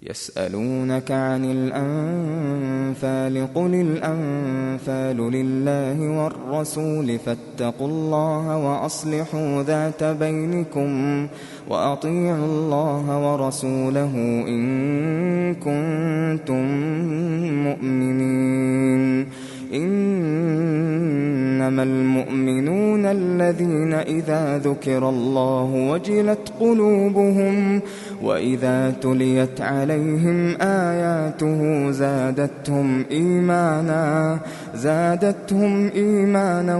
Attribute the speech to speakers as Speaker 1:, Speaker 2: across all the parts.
Speaker 1: يسألونك عن الأنفال قل الأنفال لله والرسول فاتقوا الله وأصلحوا ذات بينكم وأطيعوا الله ورسوله إن كنتم مؤمنين. إنما المؤمنون الذين إذا ذكر الله وجلت قلوبهم وإذا تليت عليهم آياته زادتهم إيمانا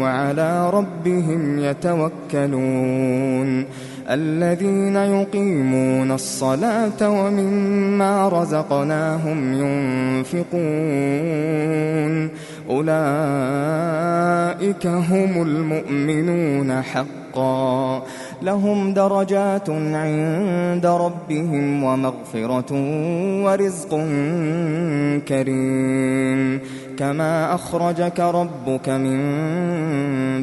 Speaker 1: وعلى ربهم يتوكلون. الذين يقيمون الصلاة ومما رزقناهم ينفقون أولئك هم المؤمنون حقا لهم درجات عند ربهم ومغفرة ورزق كريم. كما أخرجك ربك من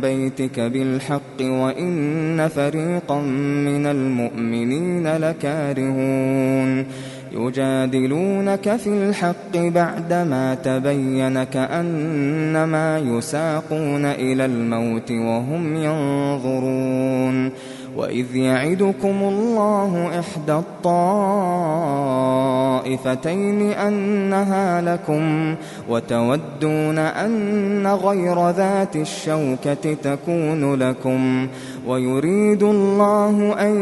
Speaker 1: بيتك بالحق وإن فريقا من المؤمنين لكارهون. يجادلونك في الحق بعدما تبين كأنما يساقون إلى الموت وهم ينظرون. وإذ يعدكم الله إحدى الطائفتين أنها لكم وتودون أن غير ذات الشوكة تكون لكم ويريد الله أن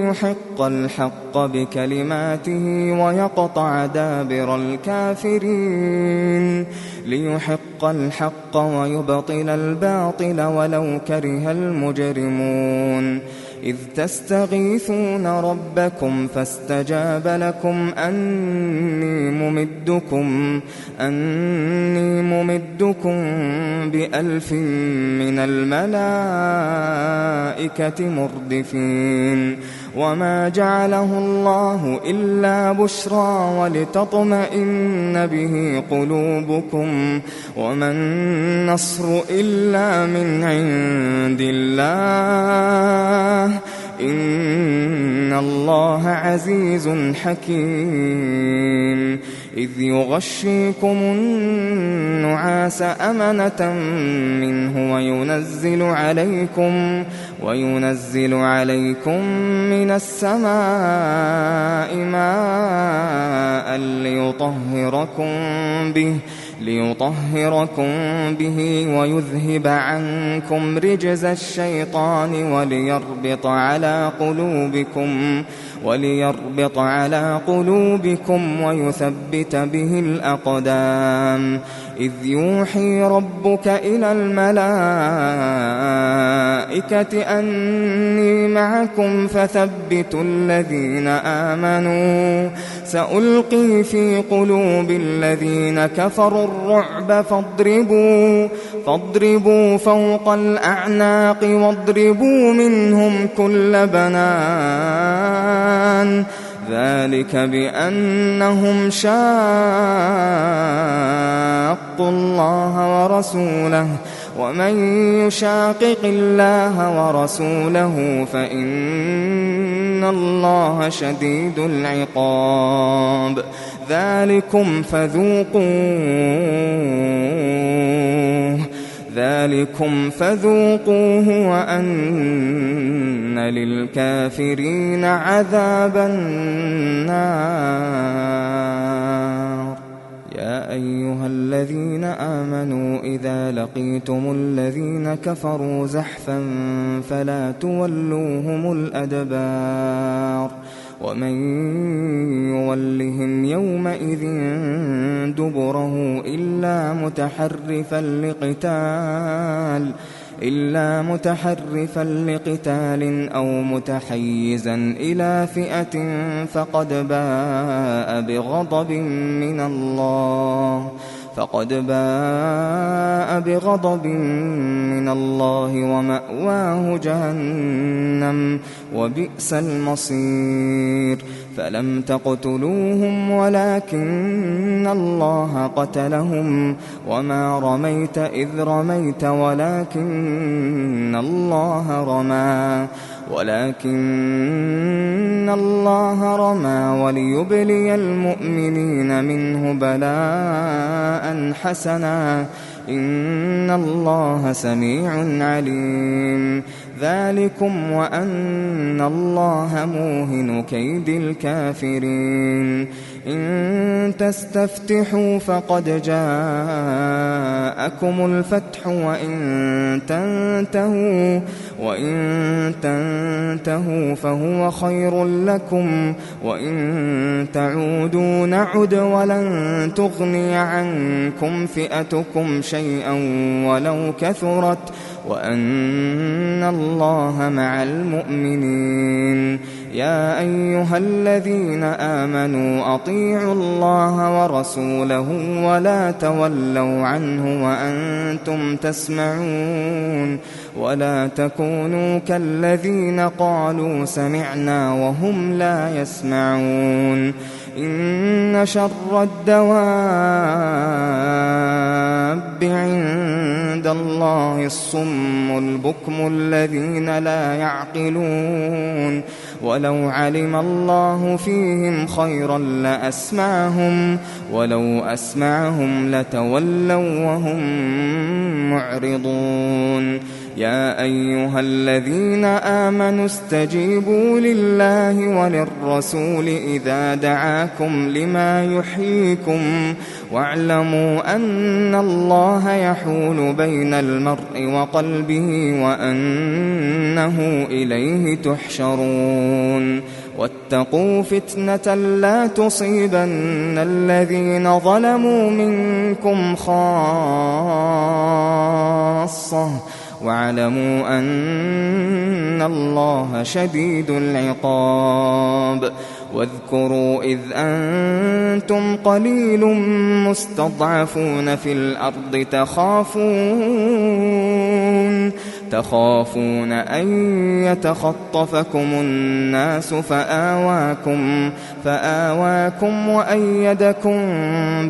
Speaker 1: يحق الحق بكلماته ويقطع دابر الكافرين ليحق الحق ويبطل الباطل ولو كره المجرمون. إذ تستغيثون ربكم فاستجاب لكم أني ممدكم ب1000 من الملائكة مردفين. وما جعله الله إلا بشرى ولتطمئن به قلوبكم وما النصر إلا من عند الله إن الله عزيز حكيم. إذ يغشيكم النعاس أمنة منه وينزل عليكم من السماء ماء ليطهركم به ويذهب عنكم رجز الشيطان وليربط على قلوبكم ويثبت به الأقدام. إذ يوحي ربك إلى الملائكة أني معكم فثبتوا الذين آمنوا سألقي في قلوب الذين كفروا الرعب فاضربوا فوق الأعناق واضربوا منهم كل بنان ذلك بأنهم شاقوا الله ورسوله ومن يشاقق الله ورسوله فإن الله شديد العقاب. ذلكم فذوقوه وأن للكافرين عذاب النار. يا أيها الذين آمنوا إذا لقيتم الذين كفروا زحفا فلا تولوهم الأدبار ومن يولهم يومئذ دبره إلا متحرفا لقتال أو متحيزا إلى فئة فقد باء بغضب من الله ومأواه جهنم وبئس المصير. فلم تقتلوهم ولكن الله قتلهم وما رميت إذ رميت ولكن الله رمى ولكن الله رمى وليبلي المؤمنين منه بلاء حسنا إن الله سميع عليم ذلكم وأن الله موهن كيد الكافرين إن تستفتحوا فقد جاءكم الفتح وإن تنتهوا فهو خير لكم وإن تعودوا نعد ولن تغني عنكم فئتكم شيئا ولو كثرت وأن الله مع المؤمنين يا أيها الذين آمنوا أطيعوا الله ورسوله ولا تولوا عنه وأنتم تسمعون ولا تكونوا كالذين قالوا سمعنا وهم لا يسمعون إن شر الدواب عند الله الصم البكم الذين لا يعقلون ولو علم الله فيهم خيرا لأسمعهم ولو أسمعهم لتولوا وهم معرضون يا أيها الذين آمنوا استجيبوا لله وللرسول إذا دعاكم لما يحييكم واعلموا أن الله يحول بين المرء وقلبه وأنه إليه تحشرون واتقوا فتنة لا تصيبن الذين ظلموا منكم خاصة واعلموا أن الله شديد العقاب واذكروا إذ أنتم قليل مستضعفون في الأرض تخافون أن يتخطفكم الناس فآواكم وأيدكم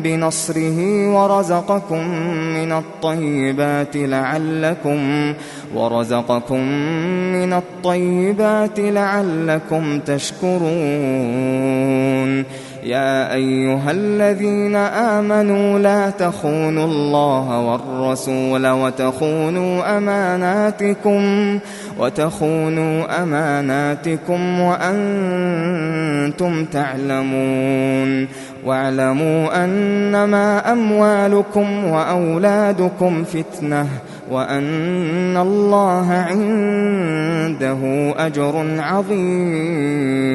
Speaker 1: بنصره ورزقكم من الطيبات لعلكم تشكرون يا أيها الذين آمنوا لا تخونوا الله والرسول وتخونوا أماناتكم وأنتم تعلمون واعلموا أنما أموالكم وأولادكم فتنة وأن الله عنده أجر عظيم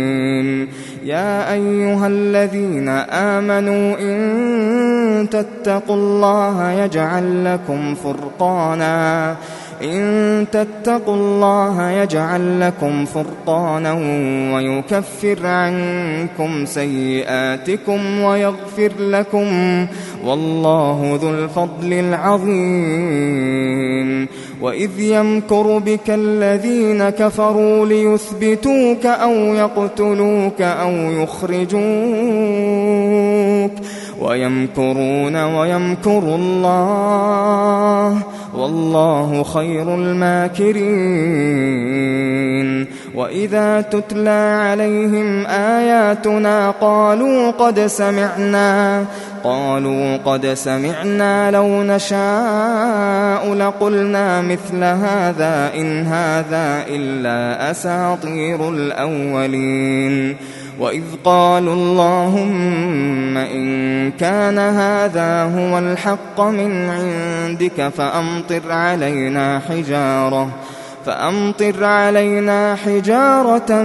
Speaker 1: يا أيها الذين آمنوا إن تتقوا الله يجعل لكم فرقانا ويكفر عنكم سيئاتكم ويغفر لكم والله ذو الفضل العظيم وإذ يمكر بك الذين كفروا ليثبتوك أو يقتلوك أو يخرجوك ويمكرون ويمكر الله والله خير الماكرين وإذا تتلى عليهم آياتنا قالوا قد سمعنا لو نشاء لقلنا مثل هذا إن هذا إلا أساطير الأولين وإذ قالوا اللهم إن كان هذا هو الحق من عندك فأمطر علينا حجارة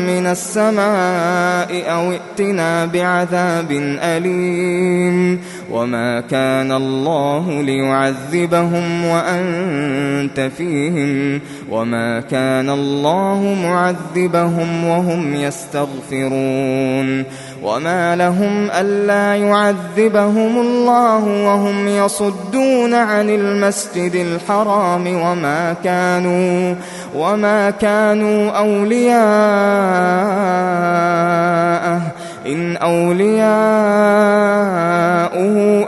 Speaker 1: من السماء أو ائتنا بعذاب أليم وما كان الله ليعذبهم وأنت فيهم وما كان الله معذبهم وهم يستغفرون وما لهم ألا يعذبهم الله وهم يصدون عن المسجد الحرام وما كانوا أولياءه إن أولياؤه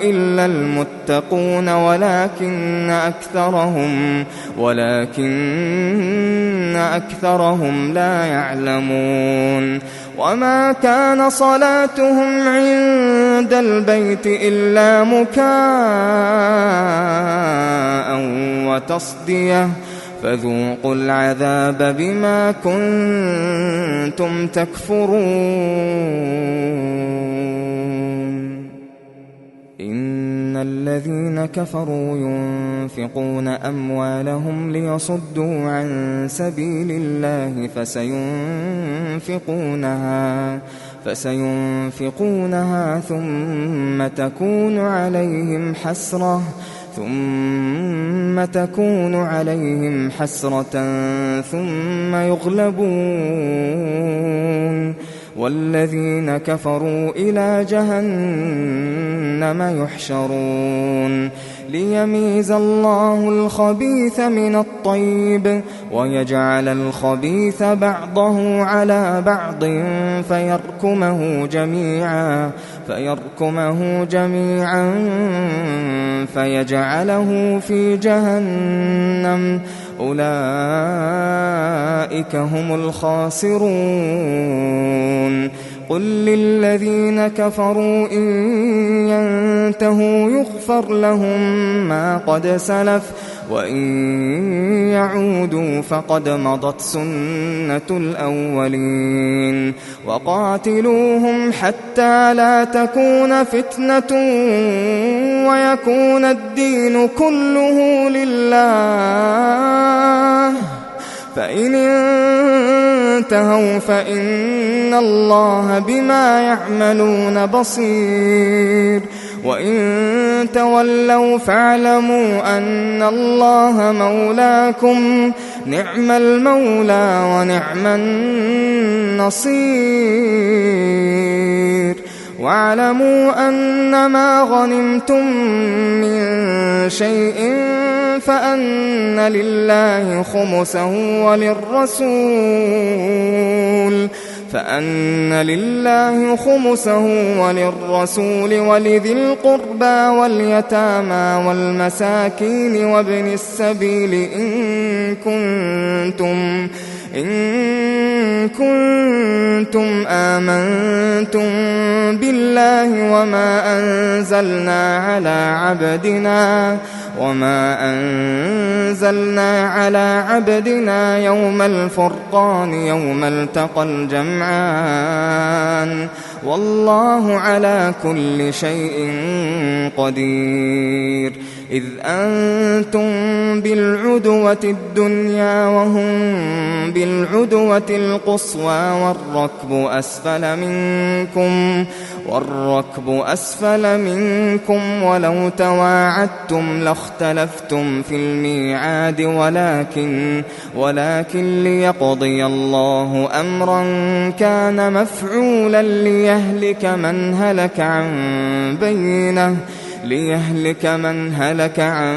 Speaker 1: إلا المتقون ولكن أكثرهم لا يعلمون وما كان صلاتهم عند البيت إلا مكاء وتصدية فذوقوا العذاب بما كنتم تكفرون إن الذين كفروا ينفقون أموالهم ليصدوا عن سبيل الله فسينفقونها ثم تكون عليهم حسرة ثم يغلبون والذين كفروا إلى جهنم يحشرون ليميز الله الخبيث من الطيب ويجعل الخبيث بعضه على بعض فيركمه جميعا فيجعله في جهنم أولئك هم الخاسرون قل للذين كفروا إن ينتهوا يغفر لهم ما قد سلف وإن يعودوا فقد مضت سنة الأولين وقاتلوهم حتى لا تكون فتنة ويكون الدين كله لله فإن انتهوا فإن الله بما يعملون بصير وإن تولوا فاعلموا أن الله مولاكم نعم المولى ونعم النصير واعلموا أن ما غنمتم من شيء فأن لله خمسه وللرسول ولذي القربى واليتامى والمساكين وابن السبيل إن كنتم آمنتم بالله وما أنزلنا على عبدنا يوم الفرقان يوم التقى الجمعان والله على كل شيء قدير إذ أنتم بالعدوة الدنيا وهم بالعدوة القصوى والركب أسفل منكم ولو تواعدتم لاختلفتم في الميعاد ولكن ليقضي الله أمرا كان مفعولا ليهلك من هلك عن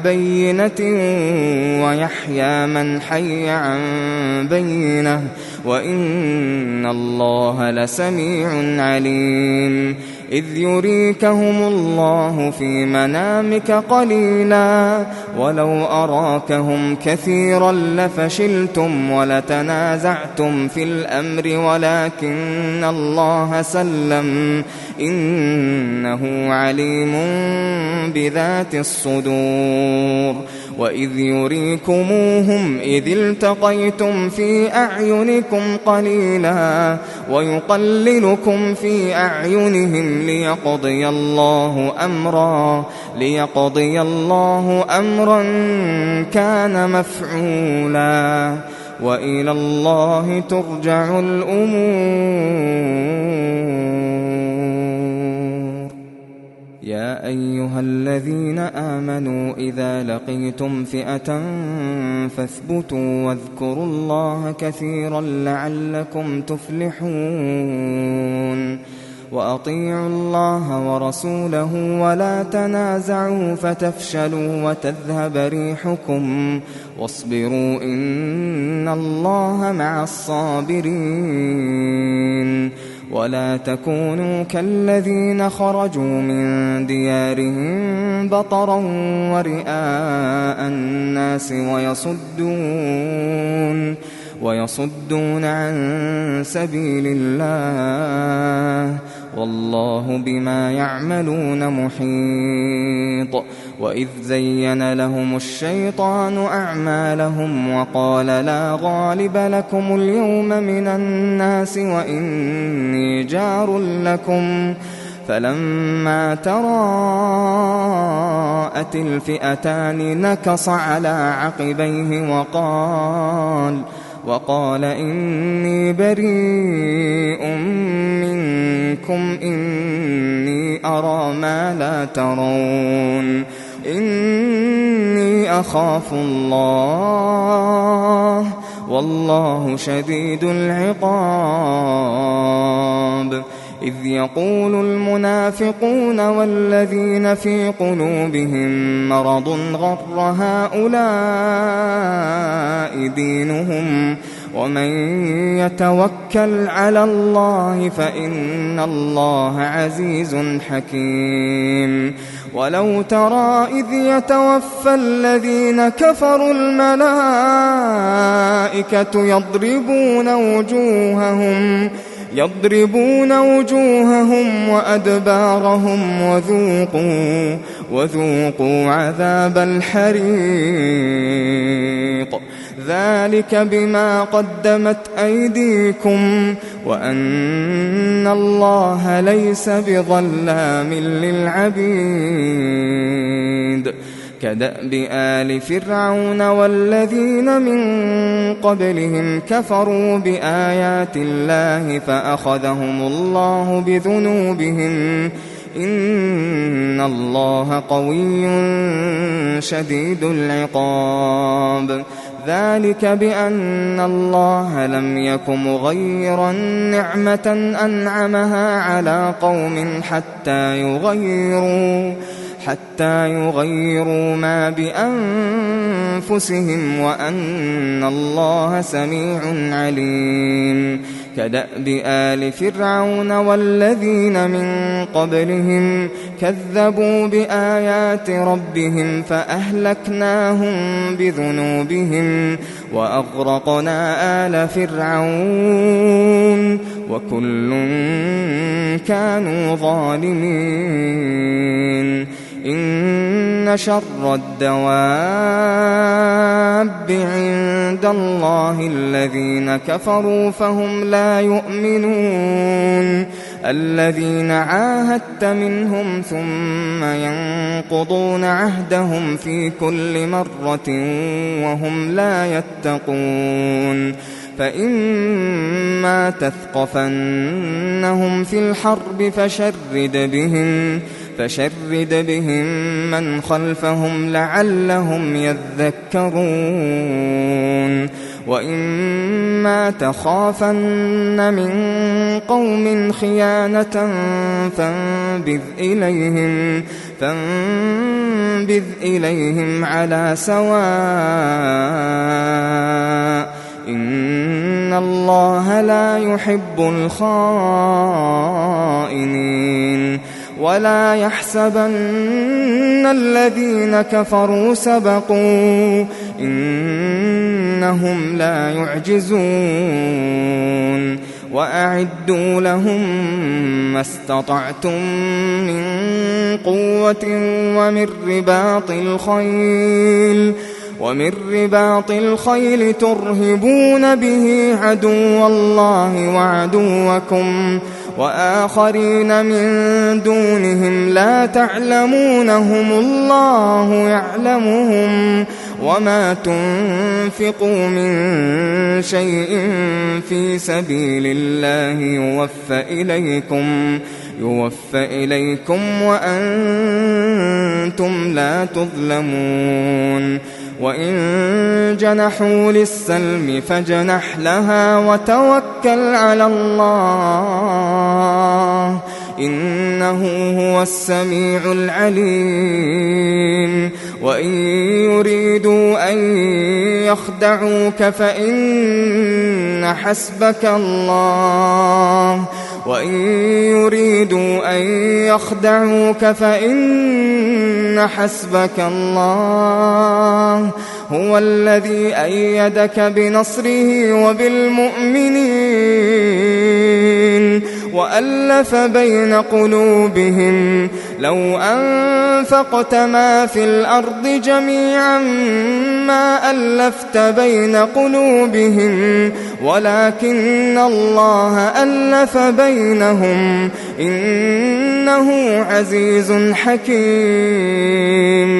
Speaker 1: بينة ويحيى من حي عن بينة وإن الله لسميع عليم إذ يريكهم الله في منامك قليلا ولو أراكهم كثيرا لفشلتم ولتنازعتم في الأمر ولكن الله سلم إنه عليم بذات الصدور وإذ يريكموهم إذ التقيتم في أعينكم قليلا ويقللكم في أعينهم ليقضي الله أمرا كان مفعولا وإلى الله ترجع الأمور يا أيها الذين آمنوا إذا لقيتم فئة فاثبتوا واذكروا الله كثيرا لعلكم تفلحون وأطيعوا الله ورسوله ولا تنازعوا فتفشلوا وتذهب ريحكم واصبروا إن الله مع الصابرين ولا تكونوا كالذين خرجوا من ديارهم بطرا ورئاء الناس ويصدون عن سبيل الله، والله بما يعملون محيط. وإذ زين لهم الشيطان أعمالهم وقال لا غالب لكم اليوم من الناس وإني جار لكم، فلما تراءت الفئتان نكص على عقبيه وقال إني بريء منكم إني أرى ما لا ترون إني أخاف الله والله شديد العقاب. إذ يقول المنافقون والذين في قلوبهم مرض غر هؤلاء دينهم ومن يتوكل على الله فإن الله عزيز حكيم. ولو ترى إذ يتوفى الذين كفروا الملائكة يضربون وجوههم وأدبارهم وذوقوا عذاب الحريق ذلك بما قدمت أيديكم وأن الله ليس بظلام للعبيد. كدأب آل فرعون والذين من قبلهم كفروا بآيات الله فأخذهم الله بذنوبهم إن الله قوي شديد العقاب. ذلك بأن الله لم يك مغيرا نعمة أنعمها على قوم حتى يغيروا ما بأنفسهم وأن الله سميع عليم. كدأب آل فرعون والذين من قبلهم كذبوا بآيات ربهم فأهلكناهم بذنوبهم وأغرقنا آل فرعون وكل كانوا ظالمين. إن شر الدواب عند الله الذين كفروا فهم لا يؤمنون. الذين عاهدت منهم ثم ينقضون عهدهم في كل مرة وهم لا يتقون. فإما تثقفنهم في الحرب فشرد بهم من خلفهم لعلهم يذكرون. وإما تخافن من قوم خيانة فانبذ إليهم على سواء إن الله لا يحب الخائنين. ولا يحسبن الذين كفروا سبقوا إنهم لا يعجزون. وأعدوا لهم ما استطعتم من قوة ومن رباط الخيل ترهبون به عدو الله وعدوكم وآخرين من دونهم لا تعلمونهم الله يعلمهم. وما تنفقوا من شيء في سبيل الله يوفى إليكم وأنتم لا تظلمون. وإن جنحوا للسلم فاجنح لها وتوكل على الله إنه هو السميع العليم. وإن يريدوا أن يخدعوك فإن حسبك الله وإن يريدوا أن يخدعوك فإن حسبك الله هو الذي أيدك بنصره وبالمؤمنين وألف بين قلوبهم لو أنفقت ما في الأرض جميعا ما ألفت بين قلوبهم ولكن الله ألف بينهم إنه عزيز حكيم.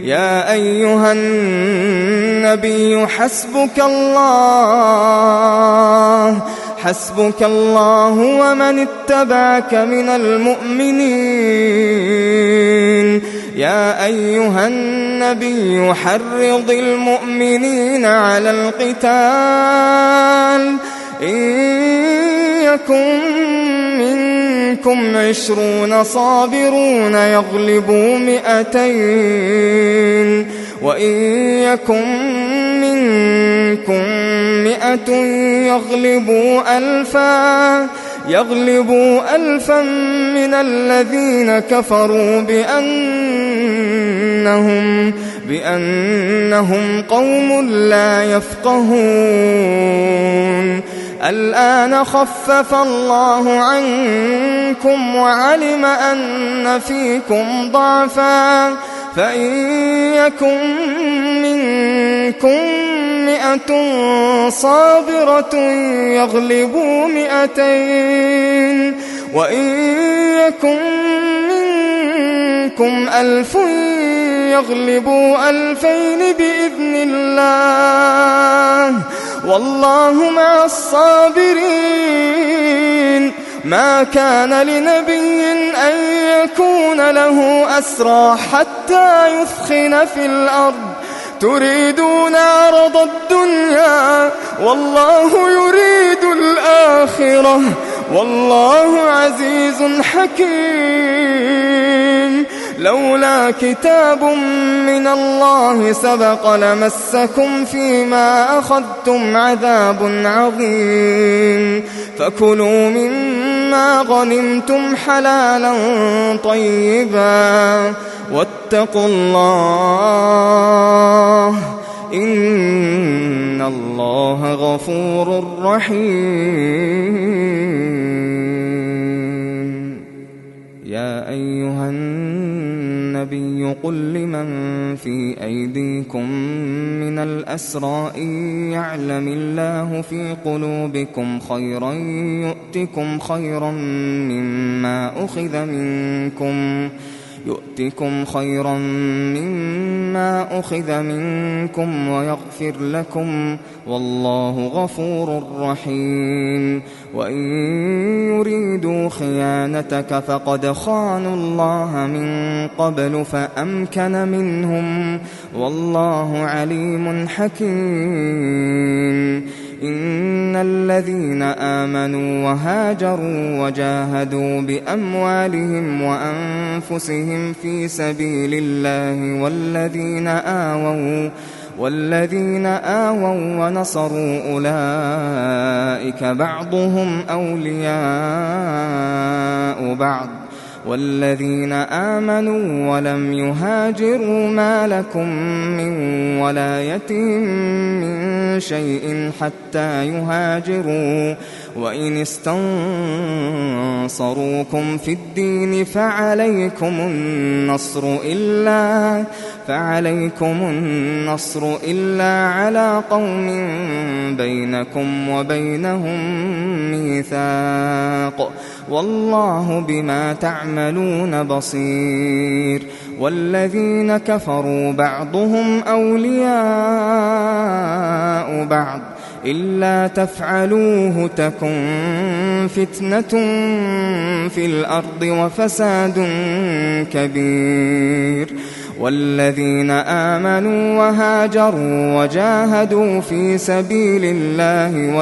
Speaker 1: يا أيها النبي حسبك الله ومن اتبعك من المؤمنين. يا أيها النبي حرض المؤمنين على القتال إن يكن منكم 20 صابرون يغلبوا 200 وإن يكن منكم 100 يغلبوا 1000 من الذين كفروا بأنهم قوم لا يفقهون. الآن خفف الله عنكم وعلم أن فيكم ضعفا فإن يكن منكم 100 صابرة يغلبوا 200 وإن يكن منكم 1000 يغلبوا 2000 بإذن الله والله مع الصابرين. ما كان لنبي أن يكون له أسرى حتى يثخن في الأرض تريدون عرض الدنيا والله يريد الآخرة والله عزيز حكيم. لولا كتاب من الله سبق لمسكم فيما أخذتم عذاب عظيم. فكلوا مما غنمتم حلالا طيبا واتقوا الله إن الله غفور رحيم. يا أيها النبي قل لمن في أيديكم من الأسرى إن يعلم الله في قلوبكم خيرا يؤتكم خيرا مما أخذ منكم ويغفر لكم والله غفور رحيم. وإن يريدوا خيانتك فقد خانوا الله من قبل فأمكن منهم والله عليم حكيم. إن الذين آمنوا وهاجروا وجاهدوا بأموالهم وأنفسهم في سبيل الله والذين آووا ونصروا أولئك بعضهم أولياء بعض والذين آمنوا ولم يهاجروا ما لكم من ولايتهم من شيء حتى يهاجروا وإن استنصروكم في الدين فعليكم النصر إلا على قوم بينكم وبينهم ميثاق والله بما تعملون بصير. والذين كفروا بعضهم أولياء بعض إلا تفعلوه تكن فتنة في الأرض وفساد كبير. والذين آمنوا وهاجروا وجاهدوا في سبيل الله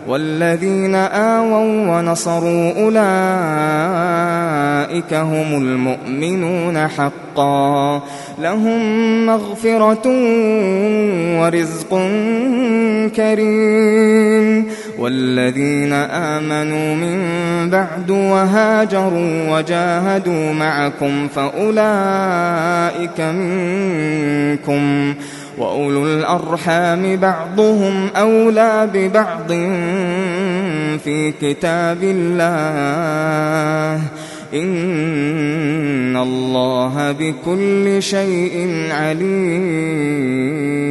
Speaker 1: والذين آووا ونصروا أولئك هم المؤمنون حقا لهم مغفرة ورزق كريم والذين آمنوا من بعد وهاجروا وجاهدوا معكم فأولئك منكم وأولو الأرحام بعضهم أولى ببعض في كتاب الله إن الله بكل شيء عليم.